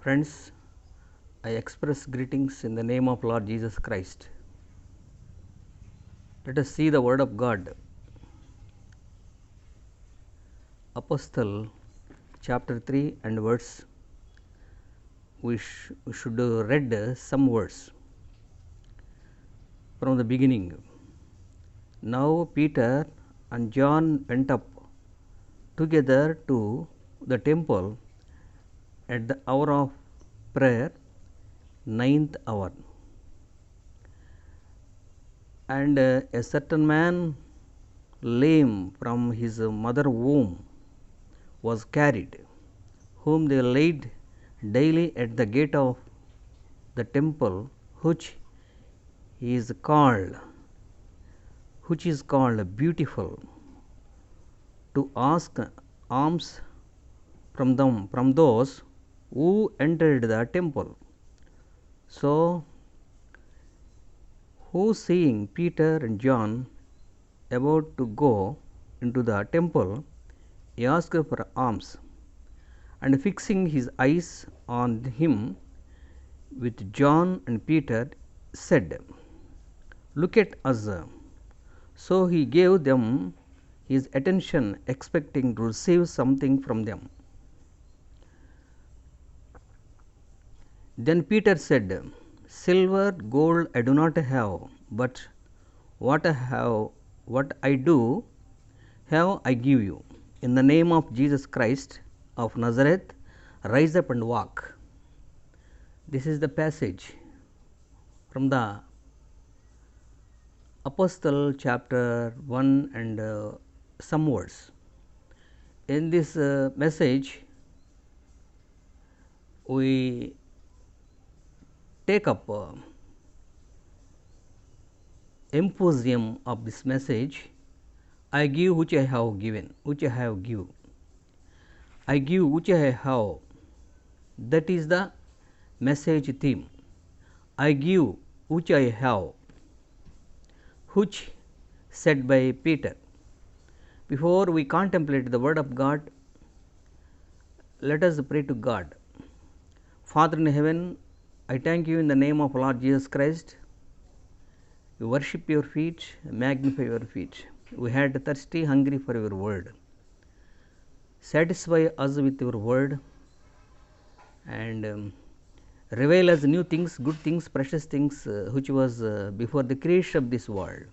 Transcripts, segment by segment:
Friends, I express greetings in the name of Lord Jesus Christ. Let us see the word of God. Apostle chapter 3 and verse. We should read some words from the beginning. Now Peter and John went up together to the temple at the hour of prayer, 9th hour. And a certain man, lame from his mother womb, was carried, whom they laid daily at the gate of the temple, which is called Beautiful, to ask alms from those who entered the temple. So, who seeing Peter and John about to go into the temple, he asked for alms, and fixing his eyes on him with John and Peter, said, Look at us. So he gave them his attention, expecting to receive something from them. Then Peter said, Silver, gold I do not have, but what I do have I give you. In the name of Jesus Christ of Nazareth, rise up and walk. This is the passage from the Apostle chapter 1 and some words. In this message, we take up symposium of this message. I give which I have given, which I have give. I give which I have. That is the message theme. I give which I have, which said by Peter. Before we contemplate the word of God, let us pray to God. Father in heaven, I thank you in the name of Lord Jesus Christ. We worship your feet, magnify your feet. We had thirsty, hungry for your word. Satisfy us with your word and reveal us new things, good things, precious things which was before the creation of this world.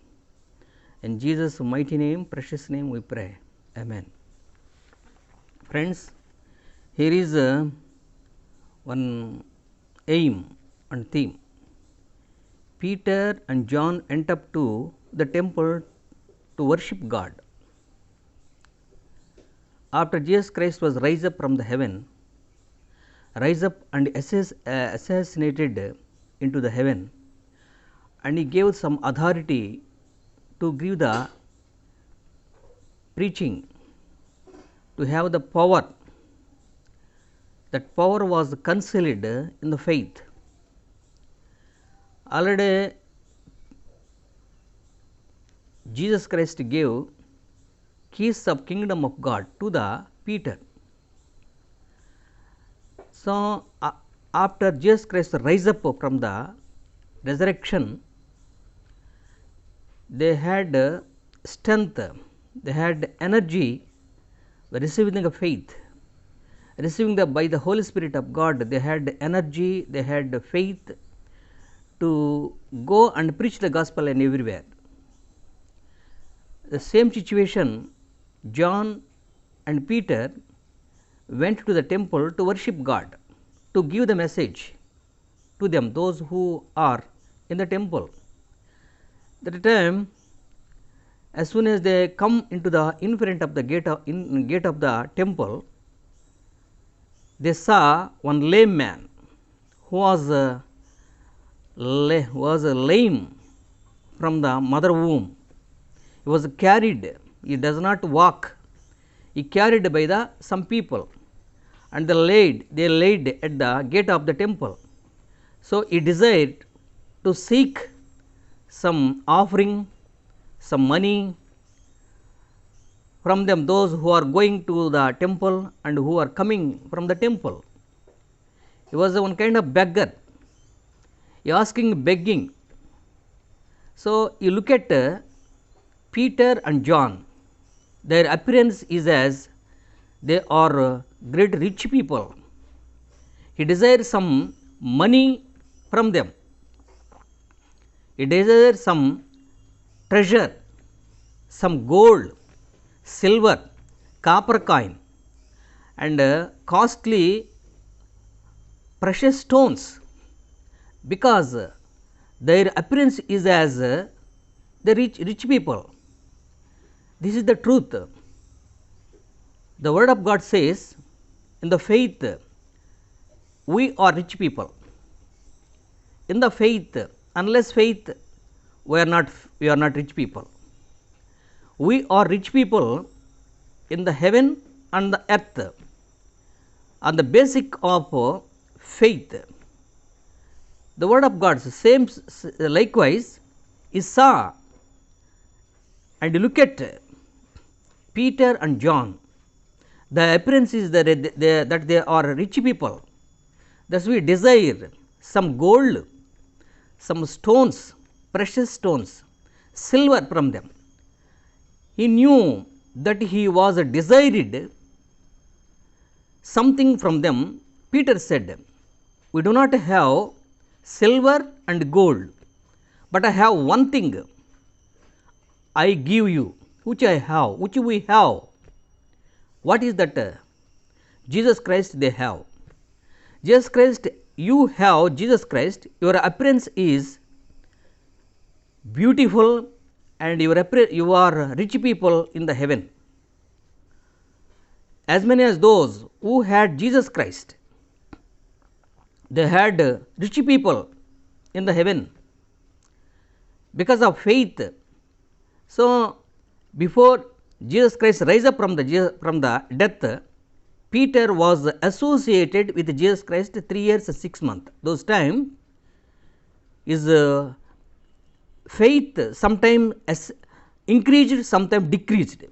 In Jesus' mighty name, precious name, we pray. Amen. Friends, here is one aim and theme. Peter and John went up to the temple to worship God. After Jesus Christ was raised up from the heaven, rise up and assassinated into the heaven, and he gave some authority to give the preaching, to have the power. That power was concealed in the faith. Already Jesus Christ gave keys of kingdom of God to the Peter. So, after Jesus Christ rise up from the resurrection, they had strength, they had energy, receiving the faith, receiving by the Holy Spirit of God. They had energy, they had faith to go and preach the gospel and everywhere. The same situation, John and Peter went to the temple to worship God, to give the message to them, those who are in the temple. At the time, as soon as they come into the in front of the gate of the temple, they saw one lame man who was lame from the mother womb. He was carried, he does not walk, he carried by some people, and they laid at the gate of the temple. So, he desired to seek some offering, some money from them, those who are going to the temple and who are coming from the temple. He was one kind of beggar, asking, begging. So, you look at Peter and John, their appearance is as they are great rich people. He desires some money from them. He desires some treasure, some gold, silver, copper coin, and costly precious stones, because their appearance is as the rich people. This is the truth. The word of God says, in the faith we are rich people. In the faith, unless faith, we are not rich people. We are rich people in the heaven and the earth on the basic of faith. The word of God same likewise is saw, and look at Peter and John. The appearance is that they are rich people. Thus we desire some gold, some stones, precious stones, silver from them. He knew that he was desired something from them. Peter said, we do not have silver and gold, but I have one thing I give you, which I have, which we have. What is that? Jesus Christ they have. Jesus Christ, you have Jesus Christ, your appearance is beautiful, and you are rich people in the heaven. As many as those who had Jesus Christ, they had rich people in the heaven because of faith. So, before Jesus Christ rise up from the death, Peter was associated with Jesus Christ 3 years 6 months. Those time his faith sometime increased, sometime decreased.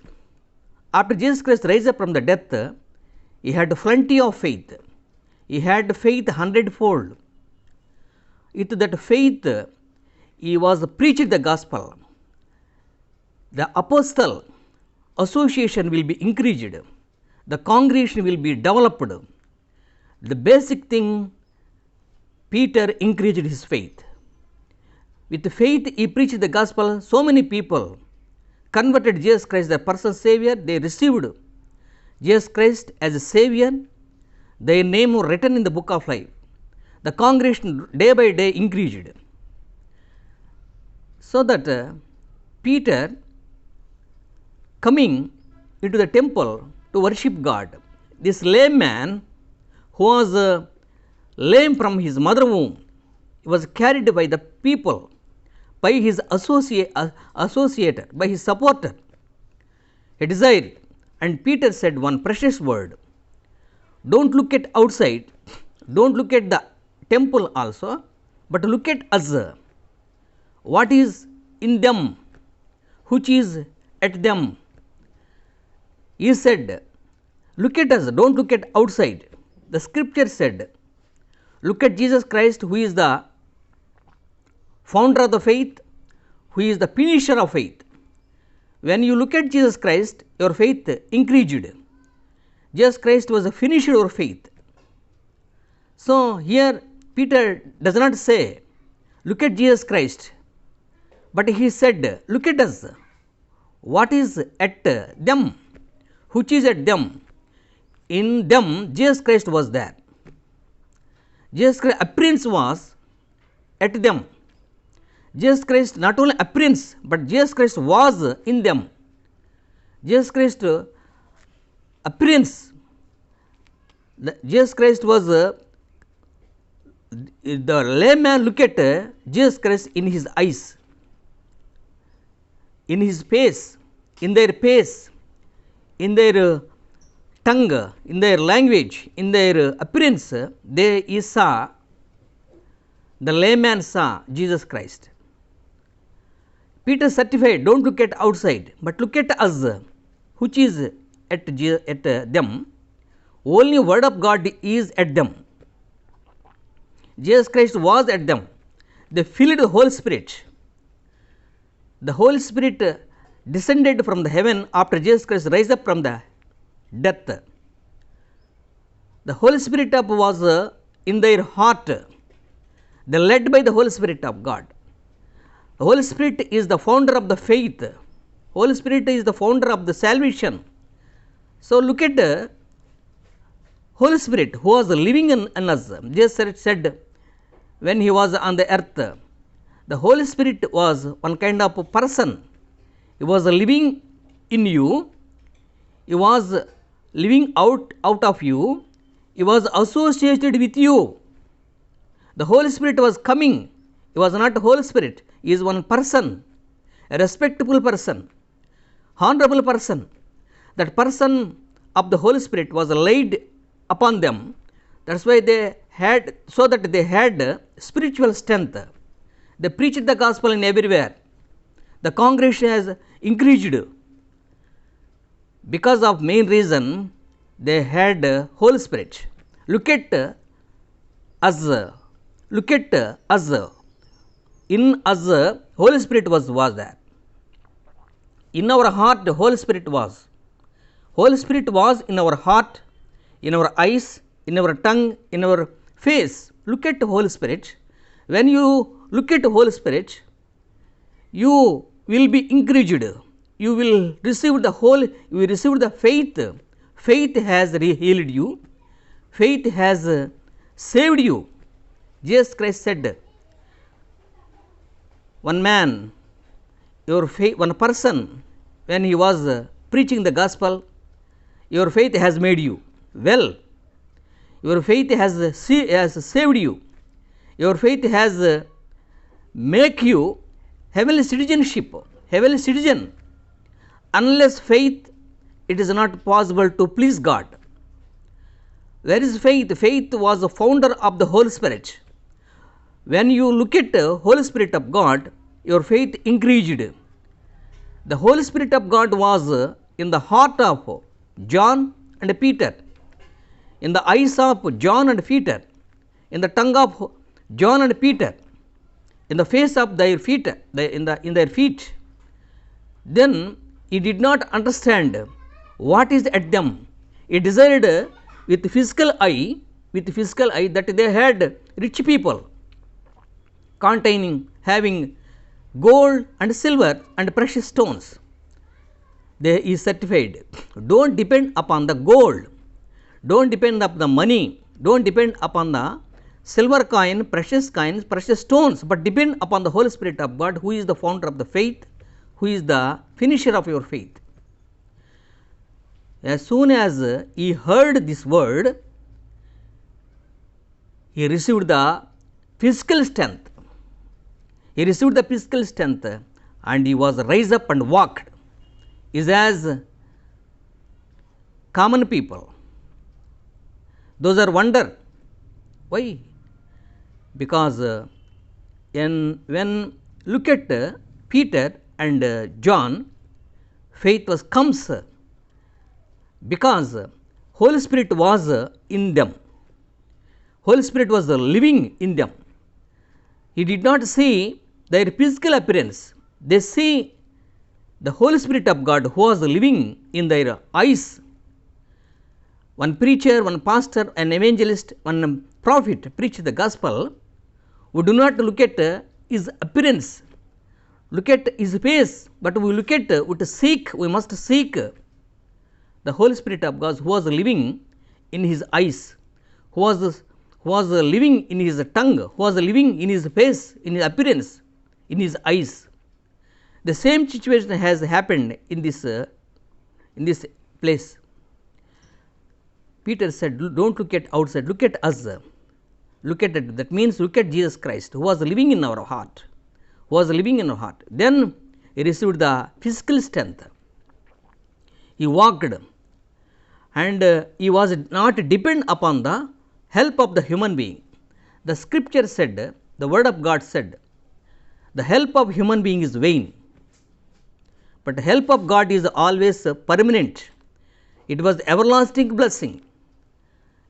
After Jesus Christ rise up from the death, he had plenty of faith. He had faith 100-fold. With that faith, he was preached the gospel. The apostle association will be increased. The congregation will be developed. The basic thing, Peter increased his faith. With faith, he preached the gospel. So many people converted Jesus Christ, their personal Savior. They received Jesus Christ as a Savior. Their name was written in the book of life. The congregation day by day increased. So that Peter coming into the temple to worship God, this lame man who was lame from his mother womb, he was carried by the people, by his associate, by his supporter. He desired, and Peter said one precious word, don't look at outside, don't look at the temple also, but look at us, what is in them, which is at them. He said, look at us, don't look at outside. The scripture said, look at Jesus Christ, who is the founder of the faith, who is the finisher of faith. When you look at Jesus Christ, your faith increased. Jesus Christ was the finisher of faith. So, here Peter does not say, look at Jesus Christ, but he said, look at us, what is at them, which is at them. In them, Jesus Christ was there. Jesus Christ's appearance was at them. Jesus Christ not only appearance, but Jesus Christ was in them. Jesus Christ appearance, Jesus Christ was the lame man look at Jesus Christ in his eyes, in his face, in their face, in their tongue, in their language, in their appearance, they saw, the layman saw Jesus Christ. Peter certified, don't look at outside, but look at us, which is at them. Only word of God is at them. Jesus Christ was at them. They filled the Holy Spirit. The Holy Spirit descended from the heaven after Jesus Christ raised up from the death. The Holy Spirit was in their heart. They are led by the Holy Spirit of God. The Holy Spirit is the founder of the faith. Holy Spirit is the founder of the salvation. So look at the Holy Spirit who was living in us. Jesus said when he was on the earth, the Holy Spirit was one kind of a person. He was living in you. He was living out of you. He was associated with you. The Holy Spirit was coming. He was not a Holy Spirit. He is one person, a respectable person, honorable person. That person of the Holy Spirit was laid upon them. That's why they had, so that they had spiritual strength. They preached the gospel in everywhere. The congregation has increased. Because of main reason, they had Holy Spirit. Look at us. Look at us. In us, Holy Spirit was there. In our heart, the Holy Spirit was. Holy Spirit was in our heart, in our eyes, in our tongue, in our face. Look at the Holy Spirit. When you look at the Holy Spirit, you will be increased. You will receive the you will receive the faith. Faith has healed you. Faith has saved you. Jesus Christ said, one man, one person, when he was preaching the gospel, your faith has made you well. Your faith has saved you. Your faith has make you heavenly citizenship, heavenly citizen. Unless faith, it is not possible to please God. Where is faith? Faith was the founder of the Holy Spirit. When you look at the Holy Spirit of God, your faith increased. The Holy Spirit of God was in the heart of John and Peter, in the eyes of John and Peter, in the tongue of John and Peter, in the face of their feet, in their feet. Then he did not understand what is at them. He desired with physical eye that they had rich people, having gold and silver and precious stones. They is certified. Don't depend upon the gold. Don't depend upon the money. Don't depend upon the silver coins, precious stones, but depend upon the Holy Spirit of God, who is the founder of the faith, who is the finisher of your faith. As soon as he heard this word, he received the physical strength. He received the physical strength and he was raised up and walked. Is as common people. Those are wonder. Why? Because when look at Peter and John, faith comes because Holy Spirit was in them. Holy Spirit was living in them. He did not see their physical appearance. They see the Holy Spirit of God who was living in their eyes. One preacher, one pastor, an evangelist, one prophet preach the gospel. We do not look at his appearance, look at his face, but we look at, we must seek the Holy Spirit of God who was living in his eyes, who was living in his tongue, who was living in his face, in his appearance, in his eyes. The same situation has happened in this place. Peter said, don't look at outside, look at us. Look at it. That means look at Jesus Christ, who was living in our heart. Who was living in our heart. Then he received the physical strength. He walked and he was not dependent upon the help of the human being. The scripture said, the word of God said, the help of human being is vain, but the help of God is always permanent. It was everlasting blessing.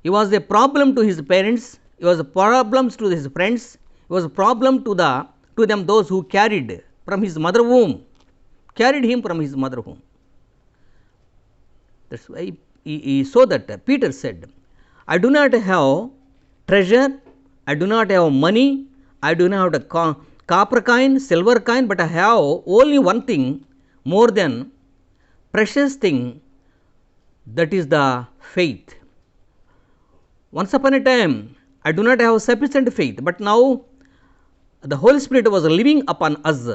He was a problem to his parents. It was problems to his friends. It was a problem to them those who carried from his mother womb, carried him from his mother womb. That is why he saw that Peter said, I do not have treasure, I do not have money, I do not have the copper coin, silver coin, but I have only one thing more than precious thing, that is the faith. Once upon a time I do not have sufficient faith, but now the Holy Spirit was living upon us.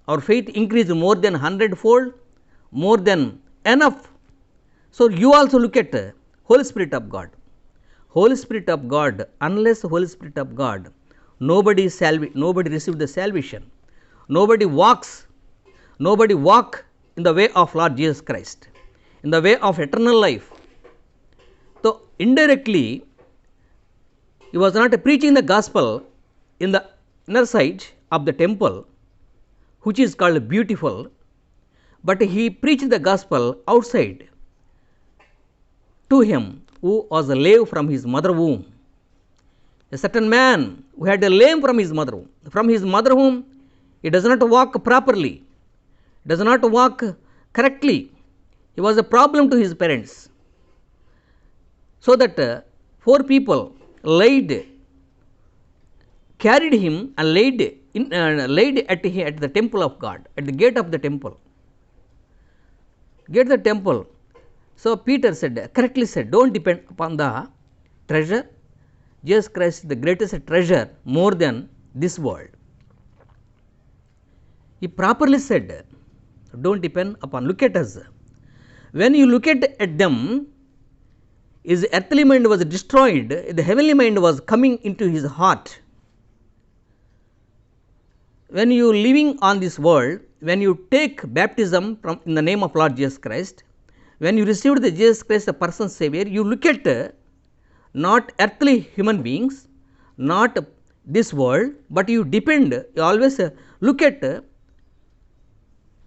Our faith increased more than 100-fold, more than enough. So, you also look at Holy Spirit of God. Holy Spirit of God, unless Holy Spirit of God, nobody received the salvation. Nobody walk in the way of Lord Jesus Christ, in the way of eternal life. So, indirectly he was not preaching the gospel in the inner side of the temple, which is called beautiful, but he preached the gospel outside to him who was lame from his mother womb. A certain man who had a lame from his mother womb. From his mother womb, he does not walk properly, does not walk correctly. He was a problem to his parents. So that 4 people carried him and laid at the temple of God, at the gate of the temple. Gate of the temple. So, Peter said, correctly said, do not depend upon the treasure. Jesus Christ is the greatest treasure more than this world. He properly said, do not depend upon, look at us. When you look at them, his earthly mind was destroyed, the heavenly mind was coming into his heart. When you living on this world, when you take baptism in the name of Lord Jesus Christ, when you received the Jesus Christ, the person Savior, you look at not earthly human beings, not this world, but you always look at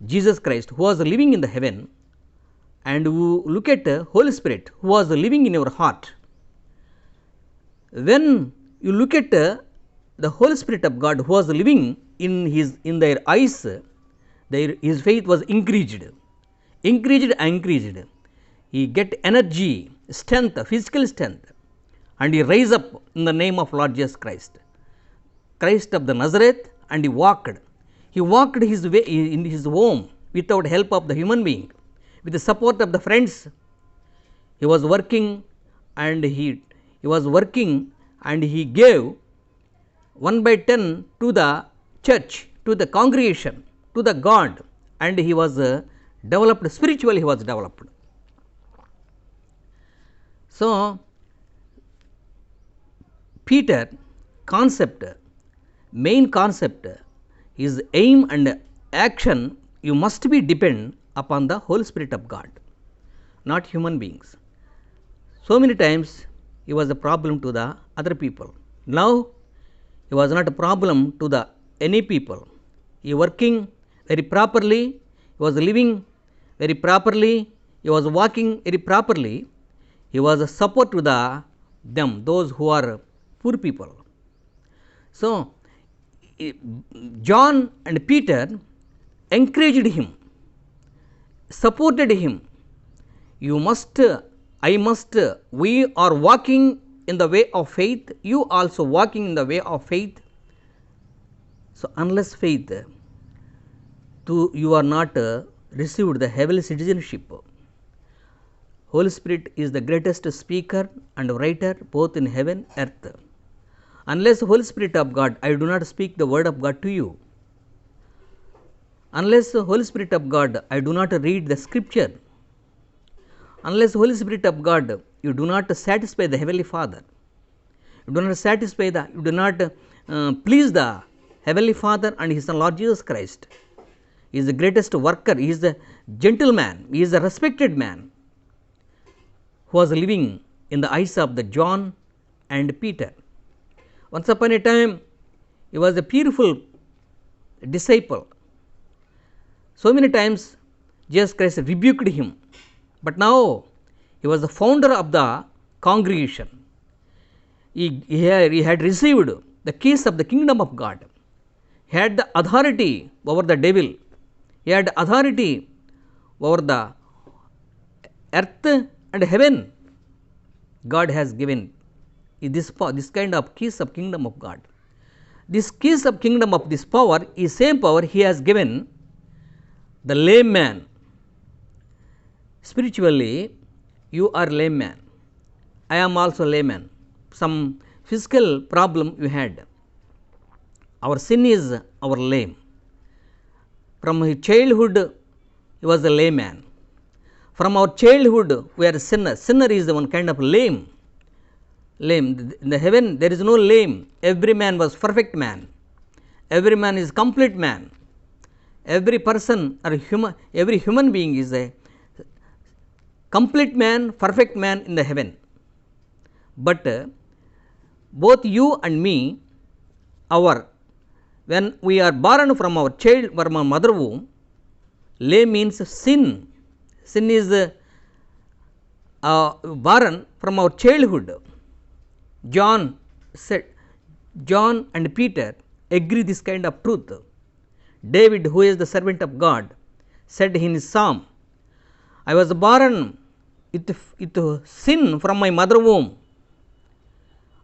Jesus Christ, who was living in the heaven, and you look at Holy Spirit, who was living in your heart. When you look at the Holy Spirit of God, who was living in their eyes, his faith was increased. He get energy, strength, physical strength, and he rise up in the name of Lord Jesus Christ, Christ of the Nazareth, and he walked. He walked his way in his home without help of the human being, with the support of the friends. He was working, and he gave 1/10 to the church, to the congregation, to the God, and he was developed spiritually. He was developed. So, Peter main concept, his aim and action, you must be depend upon the Holy Spirit of God, not human beings. So many times he was a problem to the other people. Now he was not a problem to any people. He working very properly, he was living very properly, he was walking very properly. He was a support to those who are poor people. So, John and Peter encouraged him, supported him. You must, I must, we are walking in the way of faith, you also walking in the way of faith. So, unless faith, you are not received the heavenly citizenship. Holy Spirit is the greatest speaker and writer both in heaven and earth. Unless Holy Spirit of God, I do not speak the word of God to you. Unless Holy Spirit of God, I do not read the scripture. Unless Holy Spirit of God, you do not satisfy the Heavenly Father. You do not please the Heavenly Father and His Son Lord Jesus Christ. He is the greatest worker, He is the gentleman, He is a respected man who was living in the eyes of the John and Peter. Once upon a time, he was a beautiful disciple. So many times Jesus Christ rebuked him, but now he was the founder of the congregation. he had received the keys of the kingdom of God. He had the authority over the devil. He had authority over the earth and heaven. God has given this kind of keys of kingdom of God. This keys of kingdom of this power is same power he has given the lame man. Spiritually, you are lame man. I am also layman. Some physical problem you had. Our sin is our lame. From his childhood, he was a layman. From our childhood, we are sinner. Sinner is the one kind of lame. Lame. In the heaven, there is no lame. Every man was perfect man. Every man is complete man. Every person or human, every human being is a complete man, perfect man in the heaven. But both you and me, when we are born from our mother womb, lame means sin. Sin is born from our childhood. John and Peter agree this kind of truth. David, who is the servant of God, said in his psalm, I was born with sin from my mother womb.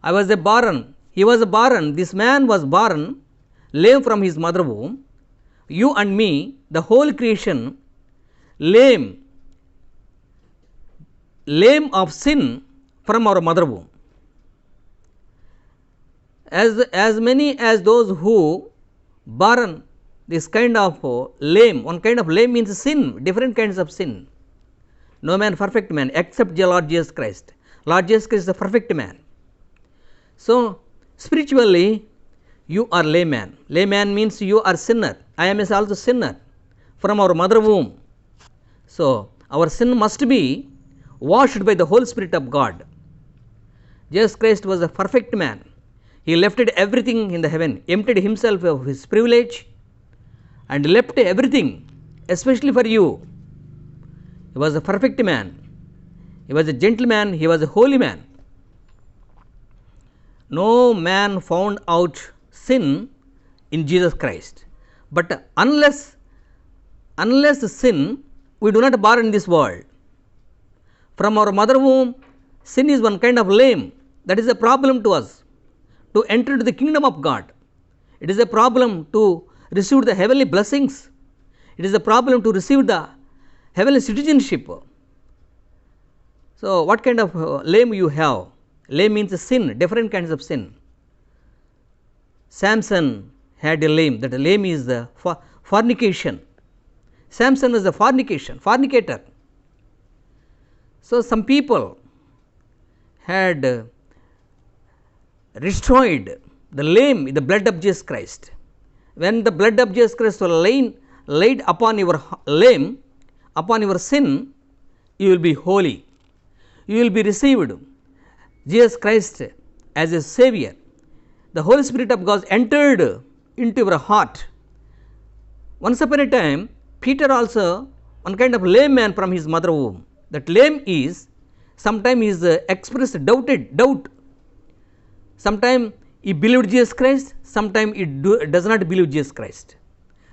I was born, he was born, this man was born lame from his mother womb. You and me, the whole creation, lame of sin from our mother womb. As many as those who born this kind of lame, one kind of lame means sin, different kinds of sin. No man perfect man except the Lord Jesus Christ. Lord Jesus Christ is the perfect man. So, spiritually, you are layman. Layman means you are sinner. I am also sinner from our mother womb. So, our sin must be washed by the Holy Spirit of God. Jesus Christ was a perfect man. He left everything in the heaven, emptied himself of his privilege and left everything, especially for you. He was a perfect man. He was a gentleman. He was a holy man. No man found out sin in Jesus Christ. But unless sin, we do not born in this world. From our mother womb, sin is one kind of lame. That is a problem to us. To enter into the kingdom of God. It is a problem to receive the heavenly blessings. It is a problem to receive the heavenly citizenship. So, what kind of lame you have? Lame means sin, different kinds of sin. Samson had a lame. That lame is the fornication. Samson was a fornicator. So, some people had destroyed the lame with the blood of Jesus Christ. When the blood of Jesus Christ was laid upon your lame, upon your sin, you will be holy. You will be received Jesus Christ as a Savior. The Holy Spirit of God entered into your heart. Once upon a time, Peter also, one kind of lame man from his mother womb. That lame is, sometimes is expressed doubt. Sometimes he believed Jesus Christ, sometimes he does not believe Jesus Christ.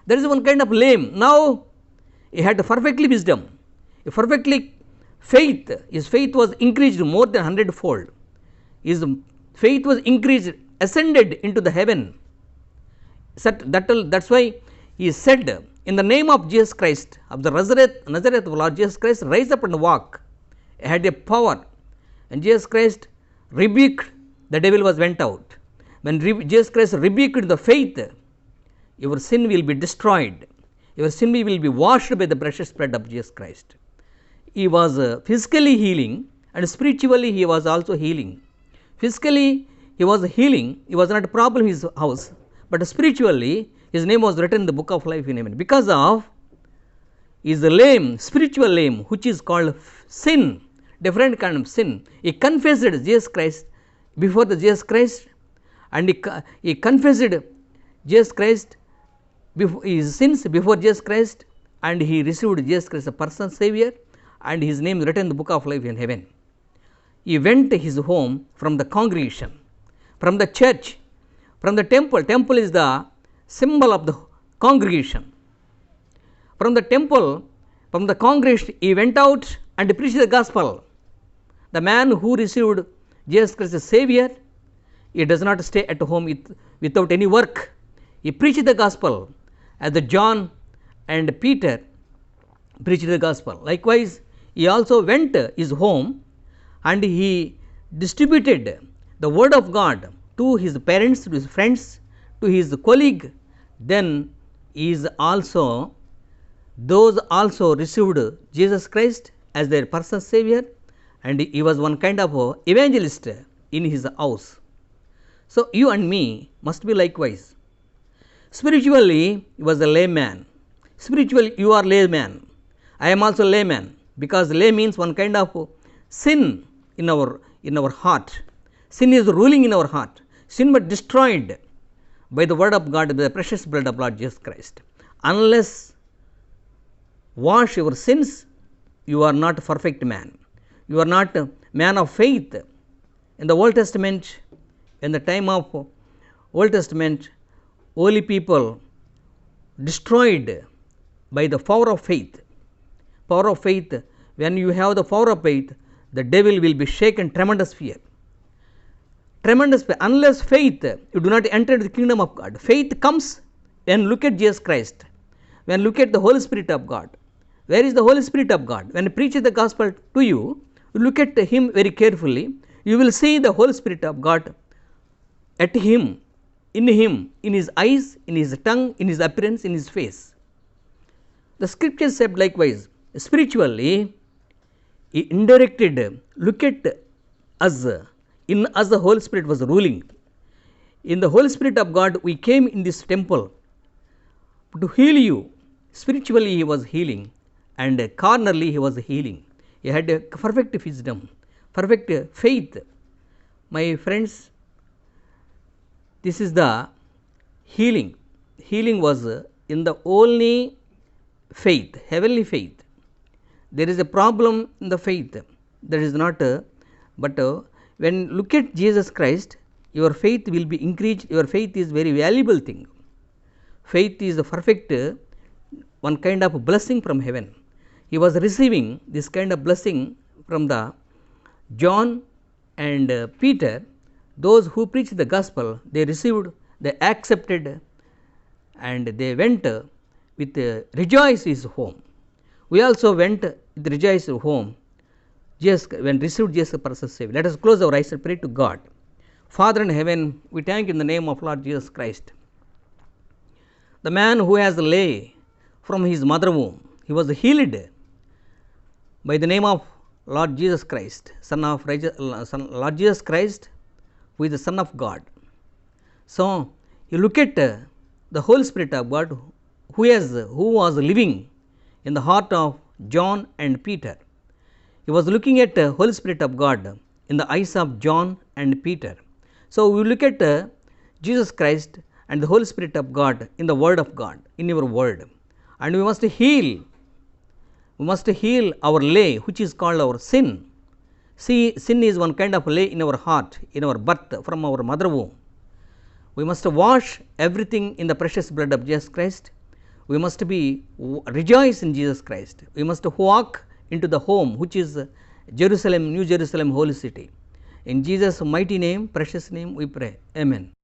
There is one kind of lame. Now, he had perfectly wisdom, perfectly faith. His faith was increased more than 100-fold. His faith was increased, ascended into the heaven. That's why he said, in the name of Jesus Christ, of the Nazareth of Lord Jesus Christ, rise up and walk. He had a power. And Jesus Christ rebuked, the devil went out. When Jesus Christ rebuked the faith, your sin will be destroyed. Your sin will be washed by the precious blood of Jesus Christ. He was physically healing and spiritually he was also healing. Physically he was healing, he was not a problem in his house, but spiritually his name was written in the book of life in heaven because of his lame, spiritual lame, which is called sin, different kind of sin. He confessed Jesus Christ before the Jesus Christ, and he confessed Jesus Christ, his sins before Jesus Christ, and he received Jesus Christ as a personal Savior, and his name is written in the book of life in heaven. He went to his home from the congregation. from the church, from the temple. Temple is the symbol of the congregation. From the temple, from the congregation, he went out and preached the gospel. The man who received Jesus Christ as Savior, he does not stay at home without any work. He preached the gospel as the John and Peter preached the gospel. Likewise, he also went his home and he distributed the word of God to his parents, to his friends, to his colleague. Then those also received Jesus Christ as their personal Savior, and he was one kind of evangelist in his house. So you and me must be likewise. Spiritually, he was a layman. Spiritually, you are layman. I am also layman, because lay means one kind of sin in our heart. Sin is ruling in our heart. Sin was destroyed by the word of God, by the precious blood of Lord Jesus Christ. Unless wash your sins, you are not a perfect man. You are not a man of faith. In the Old Testament, in the time of Old Testament, holy people destroyed by the power of faith. Power of faith, when you have the power of faith, the devil will be shaken tremendous fear. Tremendous fear. Unless faith, you do not enter the kingdom of God. Faith comes when look at Jesus Christ, when look at the Holy Spirit of God. Where is the Holy Spirit of God? When he preaches the gospel to you, you look at him very carefully, you will see the Holy Spirit of God at him, in his eyes, in his tongue, in his appearance, in his face. The scripture said likewise, spiritually, he indirected, look at us, in us the Holy Spirit was ruling. In the Holy Spirit of God, we came in this temple to heal you. Spiritually, he was healing, and carnally, he was healing. He had a perfect wisdom, perfect faith. My friends, this is the healing. Healing was in the only faith, heavenly faith. There is a problem in the faith. That is not, but when look at Jesus Christ, your faith will be increased. Your faith is very valuable thing. Faith is the perfect, one kind of blessing from heaven. He was receiving this kind of blessing from the John and Peter. Those who preached the gospel, they received, they accepted, and they went with rejoice his home. We also went with rejoice home when received Jesus Christ as Savior. Let us close our eyes and pray to God. Father in heaven, we thank you in the name of Lord Jesus Christ. The man who has lay from his mother womb, he was healed by the name of Lord Jesus Christ, Lord Jesus Christ, who is the Son of God. So you look at the Holy Spirit of God, who was living in the heart of John and Peter. He was looking at the Holy Spirit of God in the eyes of John and Peter. So we look at Jesus Christ and the Holy Spirit of God in the Word of God, in your Word, and we must heal. We must heal our lay, which is called our sin. See, sin is one kind of lay in our heart, in our birth, from our mother womb. We must wash everything in the precious blood of Jesus Christ. We must rejoice in Jesus Christ. We must walk into the home, which is Jerusalem, New Jerusalem, holy city. In Jesus' mighty name, precious name, we pray. Amen.